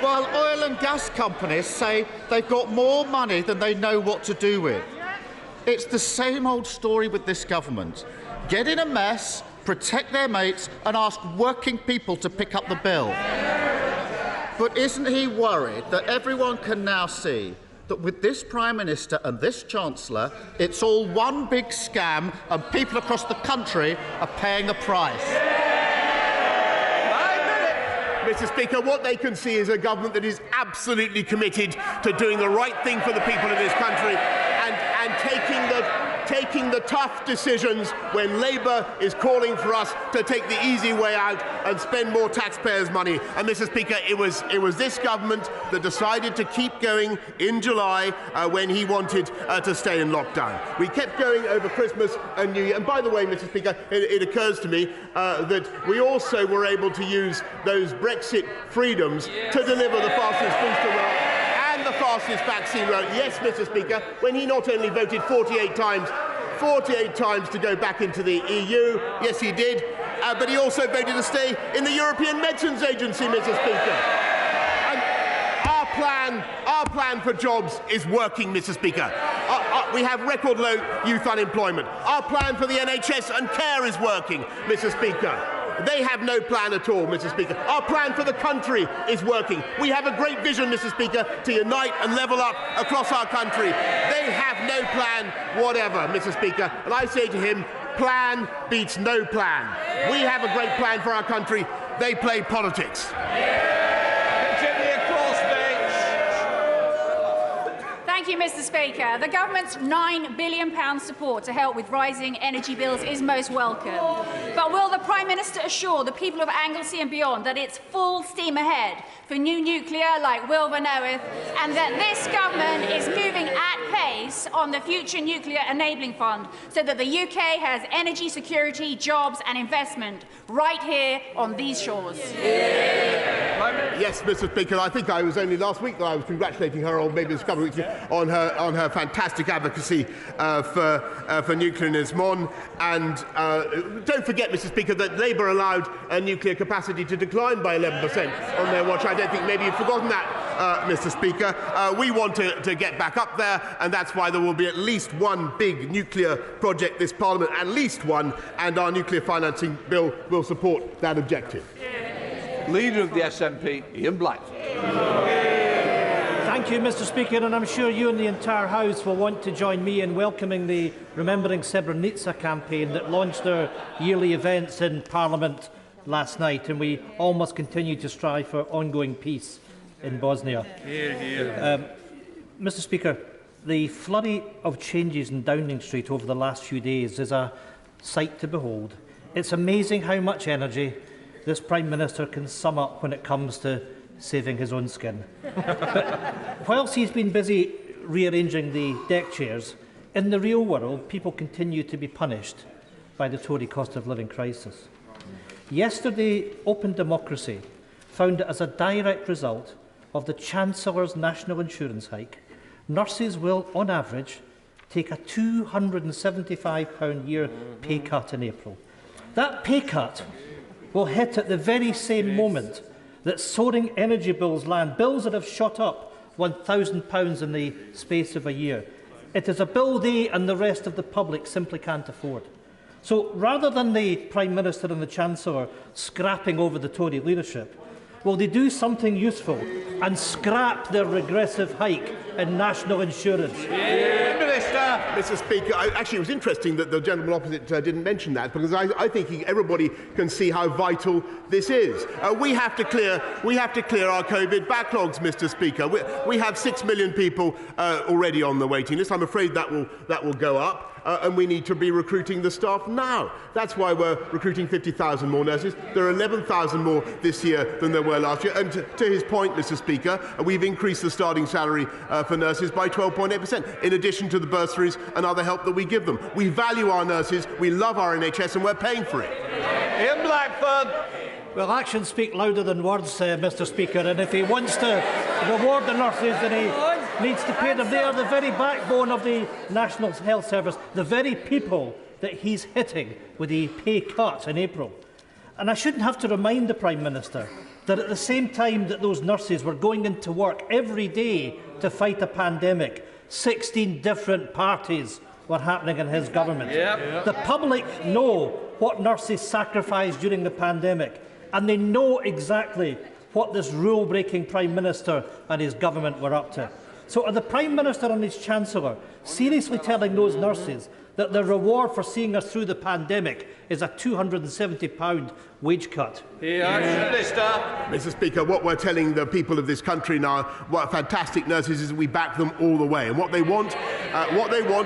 while oil and gas companies say they've got more money than they know what to do with. It's the same old story with this government. Get in a mess, protect their mates and ask working people to pick up the bill. But isn't he worried that everyone can now see that with this Prime Minister and this Chancellor, it's all one big scam and people across the country are paying the price? Mr. Speaker, what they can see is a government that is absolutely committed to doing the right thing for the people of this country and taking the tough decisions when Labour is calling for us to take the easy way out and spend more taxpayers' money. And, Mr. Speaker, it was this government that decided to keep going in July when he wanted to stay in lockdown. We kept going over Christmas and New Year. And by the way, Mr. Speaker, it occurs to me that we also were able to use those Brexit freedoms to deliver the fastest booster round and the fastest vaccine round. Yes, Mr. Speaker, when he not only voted 48 times to go back into the EU, yes he did, but he also voted to stay in the European Medicines Agency, Mr. Speaker. And our plan for jobs is working, Mr. Speaker. We have record low youth unemployment. Our plan for the NHS and care is working, Mr. Speaker. They have no plan at all, Mr. Speaker. Our plan for the country is working. We have a great vision, Mr. Speaker, to unite and level up across our country. They have no plan whatever, Mr. Speaker. And I say to him, plan beats no plan. We have a great plan for our country. They play politics. Thank you, Mr. Speaker. The government's £9 billion support to help with rising energy bills is most welcome. But will the Prime Minister assure the people of Anglesey and beyond that it's full steam ahead for new nuclear like Wilbur knoweth, and that this government is moving at pace on the Future Nuclear Enabling Fund so that the UK has energy security, jobs and investment right here on these shores? Yes, Mr. Speaker. I think I was only last week that I was congratulating her, or maybe it was a couple of weeks ago, on her fantastic advocacy for nuclear in Ismon. And don't forget, Mr. Speaker, that Labour allowed nuclear capacity to decline by 11% on their watch. I don't think maybe you've forgotten that, Mr. Speaker. We want to get back up there, and that's why there will be at least one big nuclear project this Parliament, at least one, and our nuclear financing bill will support that objective. Leader of the SNP, Ian Black. Thank you, Mr. Speaker, and I'm sure you and the entire House will want to join me in welcoming the Remembering Srebrenica campaign that launched their yearly events in Parliament last night, and we all must continue to strive for ongoing peace in Bosnia. Mr. Speaker, the flurry of changes in Downing Street over the last few days is a sight to behold. It's amazing how much energy this Prime Minister can sum up when it comes to saving his own skin. But whilst he's been busy rearranging the deck chairs, in the real world, people continue to be punished by the Tory cost of living crisis. Yesterday, Open Democracy found that as a direct result of the Chancellor's national insurance hike, nurses will, on average, take a £275 a year pay cut in April. That pay cut will hit at the very same moment that soaring energy bills land, bills that have shot up £1,000 in the space of a year. It is a bill they and the rest of the public simply can't afford. So rather than the Prime Minister and the Chancellor scrapping over the Tory leadership, will they do something useful and scrap their regressive hike in national insurance? Mr. Speaker, actually it was interesting that the gentleman opposite didn't mention that, because I think everybody can see how vital this is. We have to clear our COVID backlogs, Mr. Speaker. We have 6 million people already on the waiting list. I'm afraid that will go up. And we need to be recruiting the staff now. That's why we're recruiting 50,000 more nurses. There are 11,000 more this year than there were last year. And to his point, Mr. Speaker, we've increased the starting salary for nurses by 12.8%, in addition to the bursaries and other help that we give them. We value our nurses, we love our NHS, and we're paying for it. Ian Blackford. Well, actions speak louder than words, Mr. Speaker, and if he wants to reward the nurses, then he needs to pay them. They are the very backbone of the National Health Service, the very people that he's hitting with the pay cut in April. And I shouldn't have to remind the Prime Minister that at the same time that those nurses were going into work every day to fight a pandemic, 16 different parties were happening in his government. The public know what nurses sacrificed during the pandemic, and they know exactly what this rule-breaking Prime Minister and his government were up to. So are the Prime Minister and his Chancellor seriously telling those nurses that the reward for seeing us through the pandemic is a £270 wage cut? Mr. Speaker, what we're telling the people of this country now, what fantastic nurses, is we back them all the way. And what they want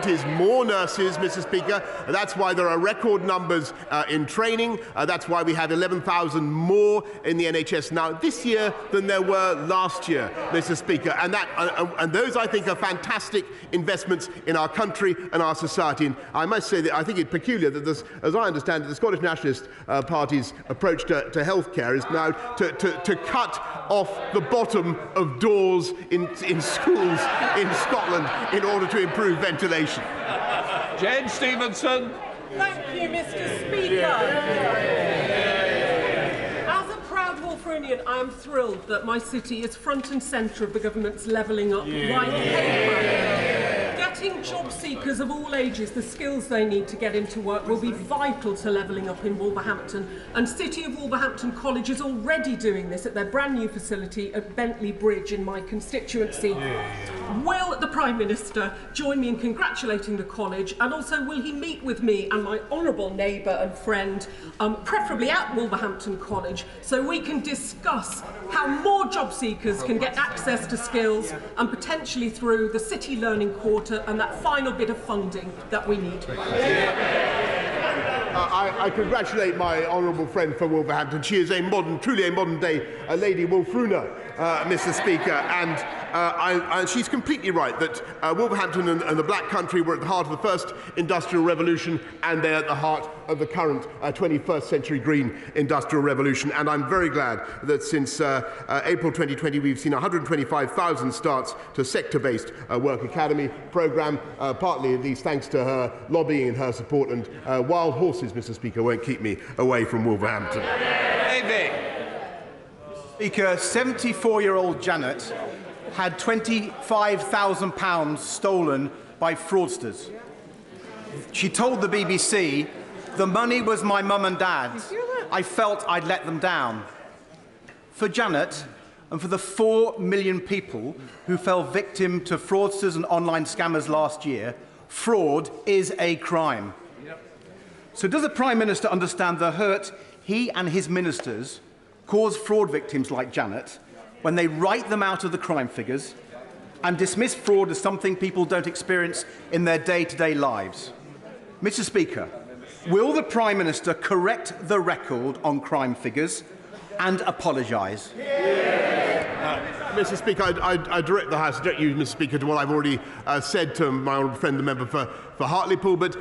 is more nurses, Mr. Speaker. That's why there are record numbers in training. That's why we have 11,000 more in the NHS now this year than there were last year, Mr. Speaker. And those, I think, are fantastic investments in our country and our society. And I must say that I think it's peculiar that, as I understand it, the Scottish Nationalist Party's approach to healthcare is now to cut off the bottom of doors in schools in Scotland in order to improve ventilation. Jane Stevenson. Thank you, Mr. Speaker. As a proud Wolverinian, I am thrilled that my city is front and centre of the government's levelling up right programme. Getting job seekers of all ages the skills they need to get into work will be vital to levelling up in Wolverhampton, and City of Wolverhampton College is already doing this at their brand new facility at Bentley Bridge in my constituency. Will the Prime Minister join me in congratulating the college, and also will he meet with me and my honourable neighbour and friend, preferably at Wolverhampton College, so we can discuss how more job seekers can get access to skills, and potentially through the City Learning Quarter and that final bit of funding that we need. I congratulate my honourable friend from Wolverhampton. She is truly a modern-day Lady Wolfruna, Mr. Speaker, and she's completely right that Wolverhampton and the Black Country were at the heart of the first industrial revolution, and they're at the heart of the current 21st century green industrial revolution. And I'm very glad that since April 2020 we've seen 125,000 starts to sector-based work academy programme, partly at least thanks to her lobbying and her support, and wild horses, Mr. Speaker, won't keep me away from Wolverhampton. Speaker, 74-year-old Janet had £25,000 stolen by fraudsters. She told the BBC, "The money was my mum and dad's. I felt I'd let them down." For Janet, and for the 4 million people who fell victim to fraudsters and online scammers last year, fraud is a crime. So does the Prime Minister understand the hurt he and his ministers cause fraud victims like Janet when they write them out of the crime figures and dismiss fraud as something people don't experience in their day-to-day lives? Mr. Speaker, will the Prime Minister correct the record on crime figures and apologise? Mr. Speaker, I direct the House, direct you, Mr. Speaker, to what I've already said to my honourable friend, the member for Hartlepool, but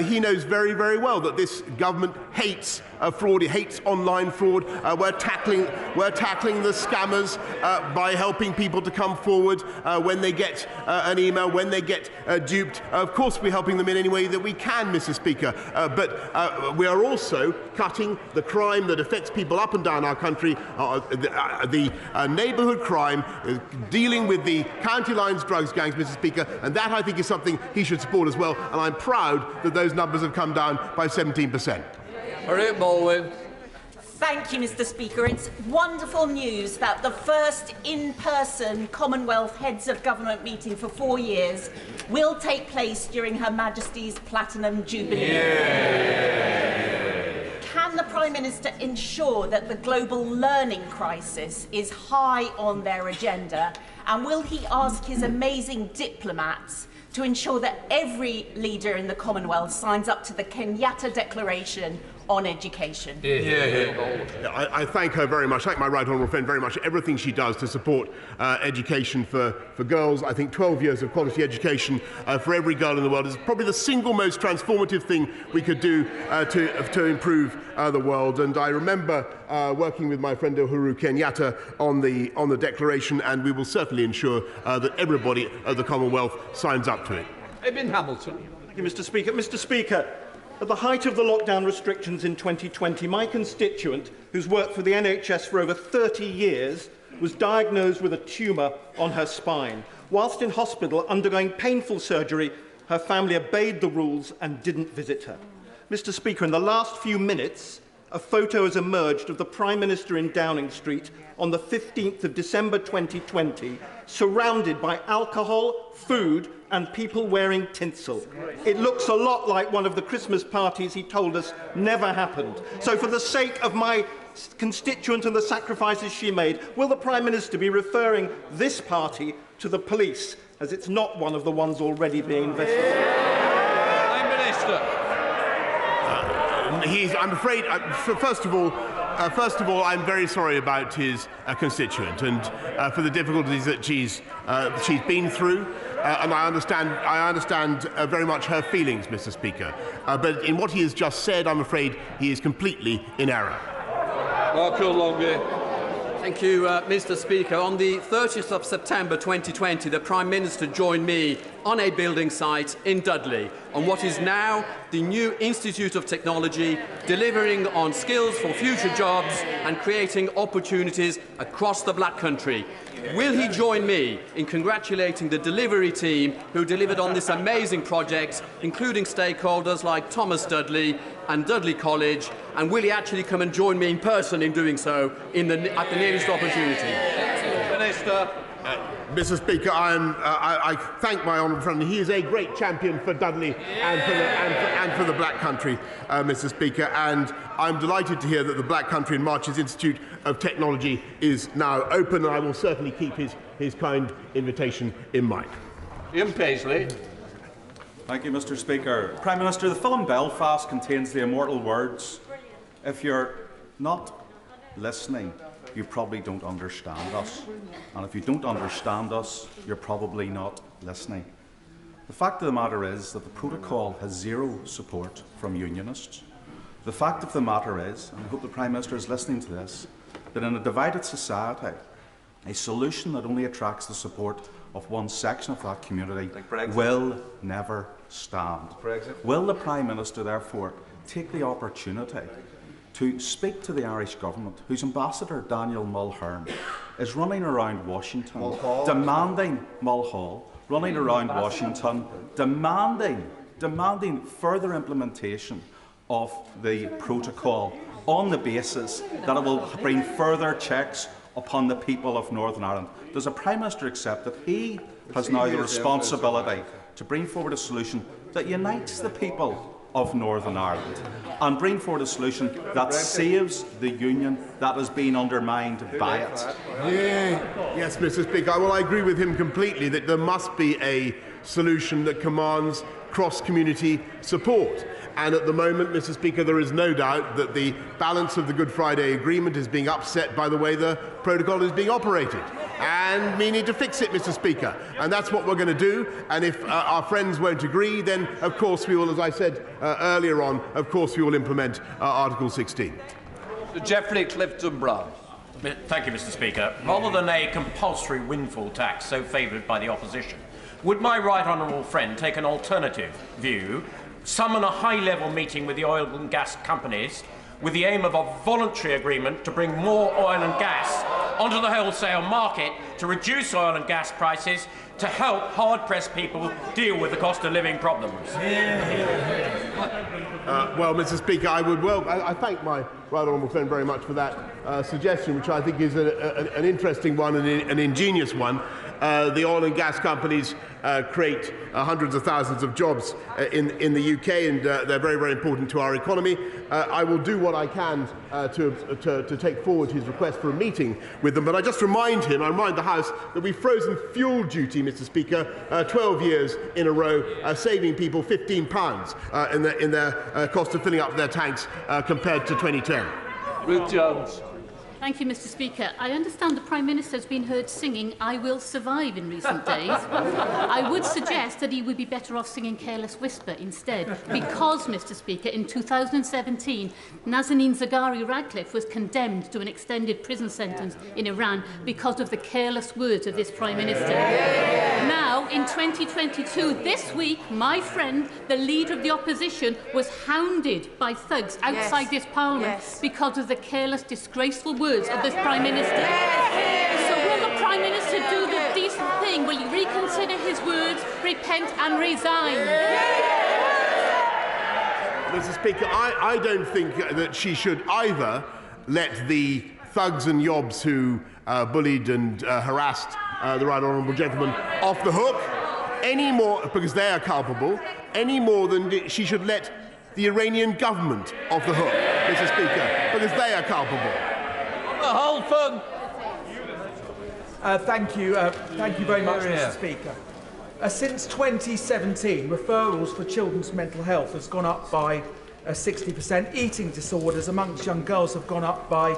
he knows very, very well that this government hates fraud. It hates online fraud. We're tackling the scammers by helping people to come forward when they get an email, when they get duped. Of course, we're helping them in any way that we can, Mr. Speaker, but we are also cutting the crime that affects people up and down our country, the neighbourhood crime, dealing with the county lines drugs gangs, Mr. Speaker, and that, I think, is something he should support as well. And I'm proud that those numbers have come down by 17%. Thank you, Mr. Speaker. It's wonderful news that the first in-person Commonwealth Heads of Government meeting for 4 years will take place during Her Majesty's Platinum Jubilee. Can the Prime Minister ensure that the global learning crisis is high on their agenda? And will he ask his amazing diplomats to ensure that every leader in the Commonwealth signs up to the Kenyatta Declaration on education? I thank her very much, thank my right honourable friend very much, everything she does to support education for girls. I think 12 years of quality education for every girl in the world is probably the single most transformative thing we could do to improve the world. And I remember working with my friend Uhuru Kenyatta on the declaration, and we will certainly ensure that everybody at the Commonwealth signs up to it. Eben Hamilton. Thank you, Mr. Speaker. Mr. Speaker, at the height of the lockdown restrictions in 2020, my constituent, who's worked for the NHS for over 30 years, was diagnosed with a tumour on her spine. Whilst in hospital undergoing painful surgery, her family obeyed the rules and didn't visit her. Mr. Speaker, in the last few minutes, a photo has emerged of the Prime Minister in Downing Street on the 15th of December 2020, surrounded by alcohol, food and people wearing tinsel. It looks a lot like one of the Christmas parties he told us never happened. So for the sake of my constituent and the sacrifices she made, will the Prime Minister be referring this party to the police, as it's not one of the ones already being investigated? Prime Minister. I'm afraid, first of all, I'm very sorry about his constituent and for the difficulties that she's been through, and I understand very much her feelings, Mr. Speaker. But in what he has just said, I'm afraid he is completely in error. Marco Longi. Thank you, Mr. Speaker. On the 30th of September 2020, the Prime Minister joined me on a building site in Dudley on what is now the new Institute of Technology, delivering on skills for future jobs and creating opportunities across the Black Country. Will he join me in congratulating the delivery team who delivered on this amazing project, including stakeholders like Thomas Dudley and Dudley College, and will he actually come and join me in person in doing so at the nearest opportunity? Minister. Mr. Speaker, I thank my honourable friend. He is a great champion for Dudley and for the Black Country, Mr. Speaker, and I'm delighted to hear that the Black Country and Marches Institute of Technology is now open, and I will certainly keep his kind invitation in mind. Ian Paisley. Thank you, Mr. Speaker. Prime Minister, the film Belfast contains the immortal words, "If you're not listening, you probably don't understand us. And if you don't understand us, you're probably not listening. The fact of the matter is that the protocol has zero support from unionists. The fact of the matter is, and I hope the Prime Minister is listening to this, that in a divided society, a solution that only attracts the support of one section of that community will never stand. Will the Prime Minister therefore take the opportunity to speak to the Irish Government, whose Ambassador Daniel Mulhern is running around Washington, demanding running around Washington, demanding further implementation of the protocol on the basis that it will bring further checks upon the people of Northern Ireland? Does the Prime Minister accept that he has now the responsibility to bring forward a solution that unites the people of Northern Ireland and bring forward a solution that saves the union that has been undermined by it? Yes, Mr. Speaker. Well, I agree with him completely that there must be a solution that commands cross-community support. And at the moment, Mr. Speaker, there is no doubt that the balance of the Good Friday Agreement is being upset by the way the protocol is being operated. And we need to fix it, Mr. Speaker. And that's what we're going to do. And if our friends won't agree, then of course we will, as I said earlier on, of course we will implement Article 16. Geoffrey Clifton-Brown. Thank you, Mr. Speaker. Rather than a compulsory windfall tax so favoured by the opposition, would my right honourable friend take an alternative view, summon a high-level meeting with the oil and gas companies with the aim of a voluntary agreement to bring more oil and gas onto the wholesale market to reduce oil and gas prices to help hard-pressed people deal with the cost of living problems? Well, Mr. Speaker, I thank my right honourable friend very much for that suggestion, which I think is an interesting one and an ingenious one. The oil and gas companies create hundreds of thousands of jobs in the UK, and they're very, very important to our economy. I will do what I can to take forward his request for a meeting with them. But I just remind the House that we've frozen fuel duty, Mr. Speaker, 12 years in a row, saving people £15 in their cost of filling up their tanks compared to 2010. Ruth Jones. Thank you, Mr. Speaker. I understand the Prime Minister has been heard singing "I Will Survive" in recent days. I would suggest that he would be better off singing "Careless Whisper" instead, because, Mr. Speaker, in 2017, Nazanin Zaghari-Ratcliffe was condemned to an extended prison sentence in Iran because of the careless words of this Prime Minister. Now, in 2022, this week, my friend, the Leader of the Opposition, was hounded by thugs outside this Parliament because of the careless, disgraceful words of this Prime Minister. So will the Prime Minister do the decent thing? Will he reconsider his words, repent and resign? Mr. Speaker, I don't think that she should either let the thugs and yobs who bullied and harassed the right honourable gentleman off the hook any more, because they are culpable, any more than she should let the Iranian government off the hook, Mr. Speaker, because they are culpable. Holford. Thank you very much, Mr. Speaker. Since 2017, referrals for children's mental health has gone up by 60%. Eating disorders amongst young girls have gone up by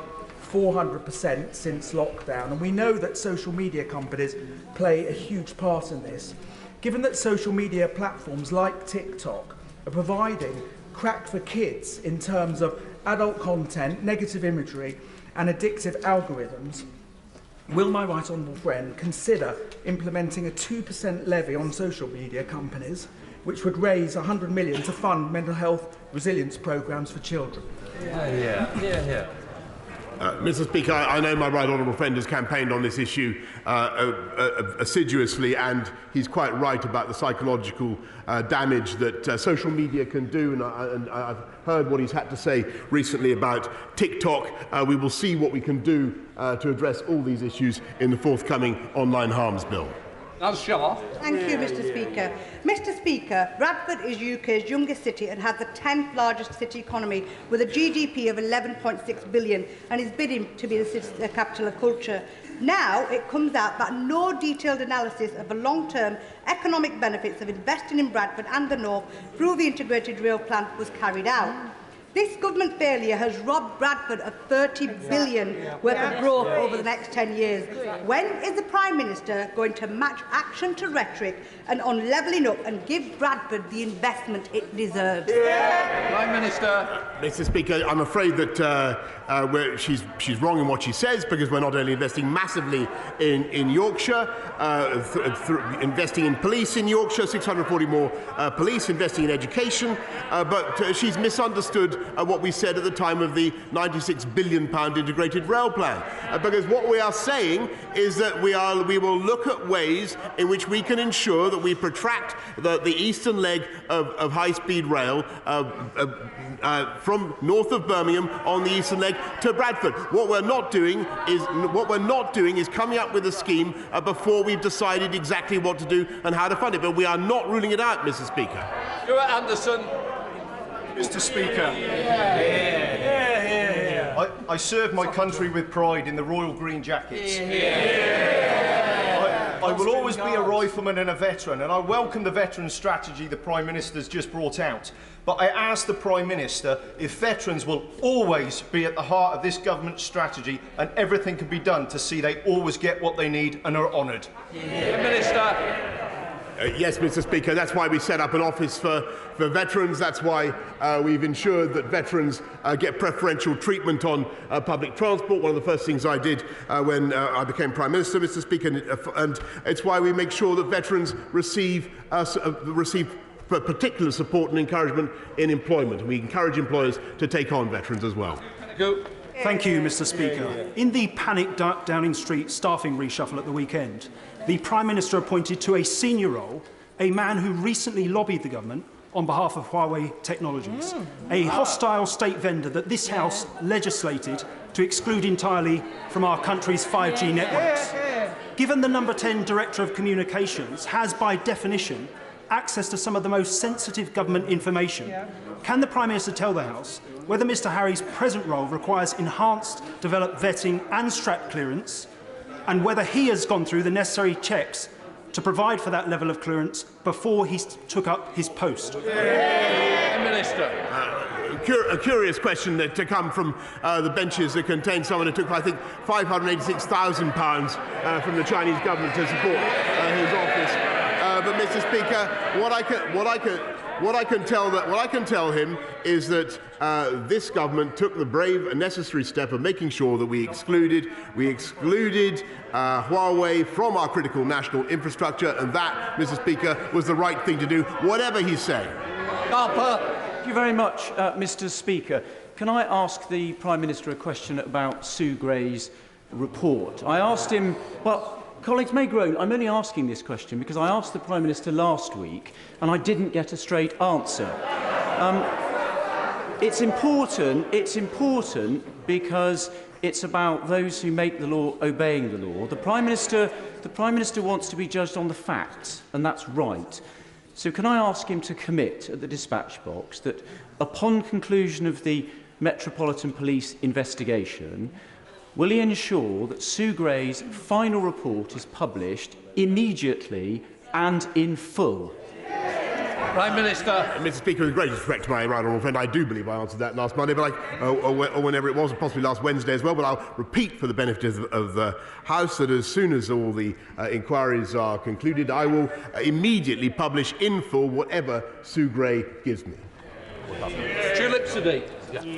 400% since lockdown. And we know that social media companies play a huge part in this. Given that social media platforms like TikTok are providing crack for kids in terms of adult content, negative imagery, and addictive algorithms, will my right honourable friend consider implementing a 2% levy on social media companies, which would raise £100 million to fund mental health resilience programmes for children? Mr. Speaker, I know my right honourable friend has campaigned on this issue assiduously, and he's quite right about the psychological damage that social media can do, and I've heard what he's had to say recently about TikTok. We will see what we can do to address all these issues in the forthcoming Online Harms Bill. Thank you, Mr. Speaker. Mr. Speaker, Bradford is UK's youngest city and has the 10th largest city economy with a GDP of 11.6 billion and is bidding to be the capital of culture. Now it comes out that no detailed analysis of the long-term economic benefits of investing in Bradford and the North through the integrated rail plan was carried out. This government failure has robbed Bradford of £30 billion worth of growth over the next 10 years. When is the Prime Minister going to match action to rhetoric and on levelling up and give Bradford the investment it deserves? Prime Minister. Mr. Speaker, I'm afraid that she's wrong in what she says, because we're not only investing massively in Yorkshire, investing in police in Yorkshire, 640 more police, investing in education, but she's misunderstood what we said at the time of the £96 billion integrated rail plan. Because what we are saying is that we will look at ways in which we can ensure that we protract the eastern leg of high-speed rail from north of Birmingham on the eastern leg to Bradford. What we're not doing is coming up with a scheme before we've decided exactly what to do and how to fund it. But we are not ruling it out, Mr. Speaker. Stuart Anderson. Mr. Speaker, I serve my country with pride in the Royal Green Jackets. I will always be a rifleman and a veteran, and I welcome the veteran strategy the Prime Minister's just brought out. But I ask the Prime Minister if veterans will always be at the heart of this government strategy, and everything can be done to see they always get what they need and are honoured. Minister. Yes, Mr. Speaker, that's why we set up an office for veterans. That's why we've ensured that veterans get preferential treatment on public transport. One of the first things I did when I became Prime Minister, Mr. Speaker, and it's why we make sure that veterans receive particular support and encouragement in employment. We encourage employers to take on veterans as well. Thank you, Mr. Speaker. In the panic Downing Street staffing reshuffle at the weekend, the Prime Minister appointed to a senior role a man who recently lobbied the government on behalf of Huawei Technologies, a hostile state vendor that this House legislated to exclude entirely from our country's 5G networks. Given the number 10 Director of Communications has, by definition, access to some of the most sensitive government information, can the Prime Minister tell the House whether Mr Harry's present role requires enhanced developed vetting and strap clearance, and whether he has gone through the necessary checks to provide for that level of clearance before he took up his post? Minister. A curious question to come from the benches that contain someone who took, I think, £586,000 from the Chinese government to support his office. But, Mr. Speaker, what I can tell him is that this government took the brave and necessary step of making sure that we excluded Huawei from our critical national infrastructure, and that, Mr. Speaker, was the right thing to do, whatever he's saying. Thank you very much, Mr. Speaker. Can I ask the Prime Minister a question about Sue Gray's report? I asked him, well, colleagues may groan, I'm only asking this question because I asked the Prime Minister last week and I didn't get a straight answer. It's important because it's about those who make the law obeying the law. The Prime Minister wants to be judged on the facts, and that's right. So can I ask him to commit at the dispatch box that upon conclusion of the Metropolitan Police investigation, will he ensure that Sue Gray's final report is published immediately and in full? Prime Minister. Mr. Speaker, with great respect to my right honourable friend, I do believe I answered that last Monday, but or whenever it was, possibly last Wednesday as well. But I'll repeat for the benefit of the House that as soon as all the inquiries are concluded, I will immediately publish in full whatever Sue Gray gives me. Tulip Siddiq.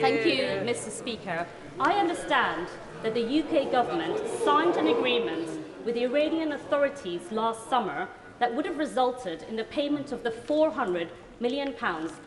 Thank you, Mr. Speaker. I understand that the UK government signed an agreement with the Iranian authorities last summer that would have resulted in the payment of the £400 million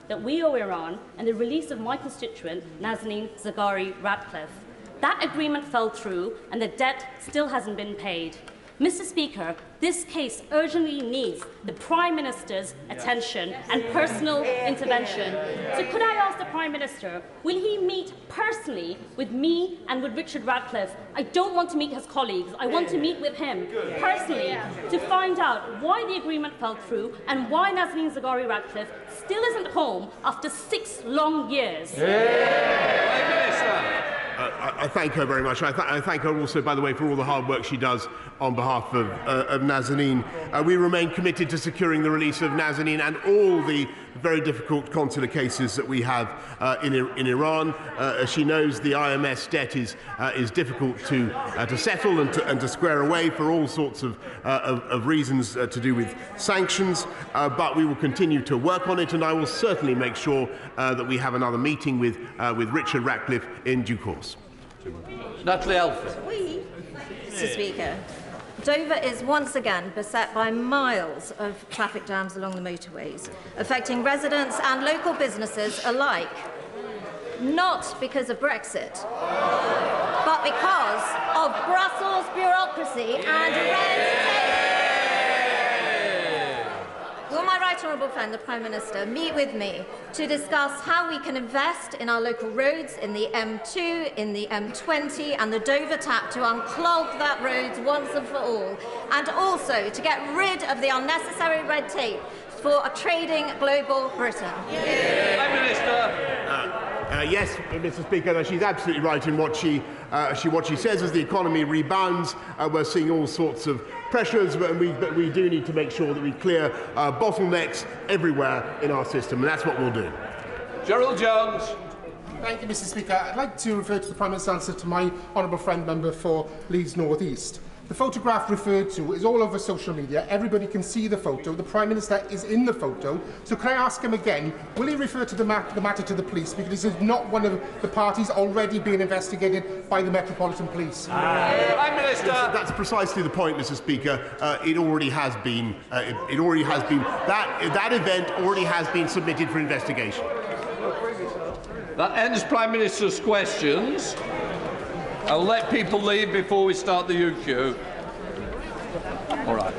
that we owe Iran and the release of my constituent, Nazanin Zaghari-Ratcliffe. That agreement fell through and the debt still hasn't been paid. Mr. Speaker, this case urgently needs the Prime Minister's attention and personal intervention. So could I ask the Prime Minister, will he meet personally with me and with Richard Ratcliffe? I don't want to meet his colleagues. I want to meet with him personally to find out why the agreement fell through and why Nazanin Zaghari-Ratcliffe still isn't home after 6 long years. I thank her very much. I thank her also, by the way, for all the hard work she does on behalf of Nazanin. We remain committed to securing the release of Nazanin and all the very difficult consular cases that we have in Iran. As she knows, the IMS debt is difficult to settle and to square away for all sorts of reasons to do with sanctions, but we will continue to work on it, and I will certainly make sure that we have another meeting with Richard Ratcliffe in due course. Natalie Alford. Mr. Speaker, Dover is once again beset by miles of traffic jams along the motorways, affecting residents and local businesses alike. Not because of Brexit, but because of Brussels bureaucracy and red tape. Will my right honourable friend, the Prime Minister, meet with me to discuss how we can invest in our local roads, in the M2, in the M20 and the Dover Tap to unclog that road once and for all, and also to get rid of the unnecessary red tape for a trading global Britain? Prime Minister. Yes, Mr. Speaker, no, she's absolutely right in what she says. As the economy rebounds, we're seeing all sorts of pressures, but we do need to make sure that we clear bottlenecks everywhere in our system, and that's what we'll do. Gerald Jones. Thank you, Mr. Speaker. I'd like to refer to the Prime Minister's answer to my honourable friend member for Leeds North East. The photograph referred to is all over social media. Everybody can see the photo. The Prime Minister is in the photo. So can I ask him again, will he refer to the matter to the police? Because this is not one of the parties already being investigated by the Metropolitan Police. Prime Minister. That's precisely the point, Mr. Speaker. It already has been. That event already has been submitted for investigation. That ends Prime Minister's questions. I'll let people leave before we start the UQ. All right.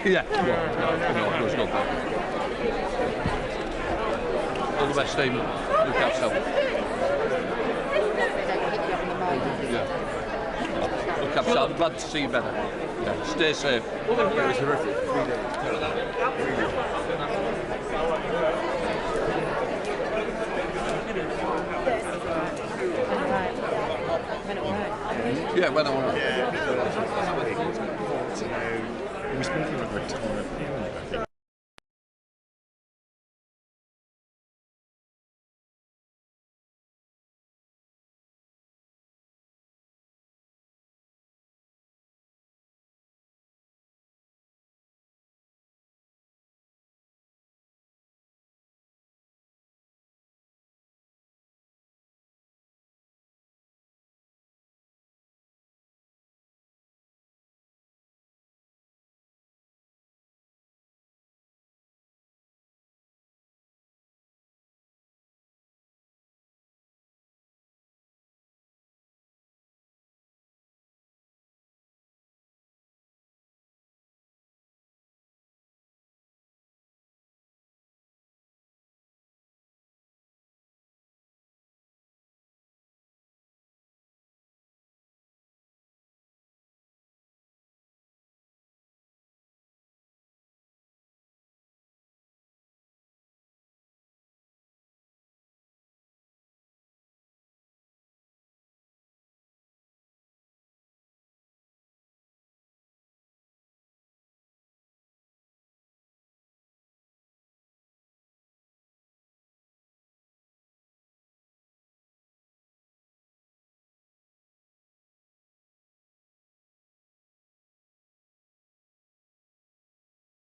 Yeah. No, it's not bad. All the best, Stephen. Look after yourself. Yeah. Look after yourself. Glad to see you better. Yeah. Stay safe. It was horrific. 3 days. Yeah, when I want to.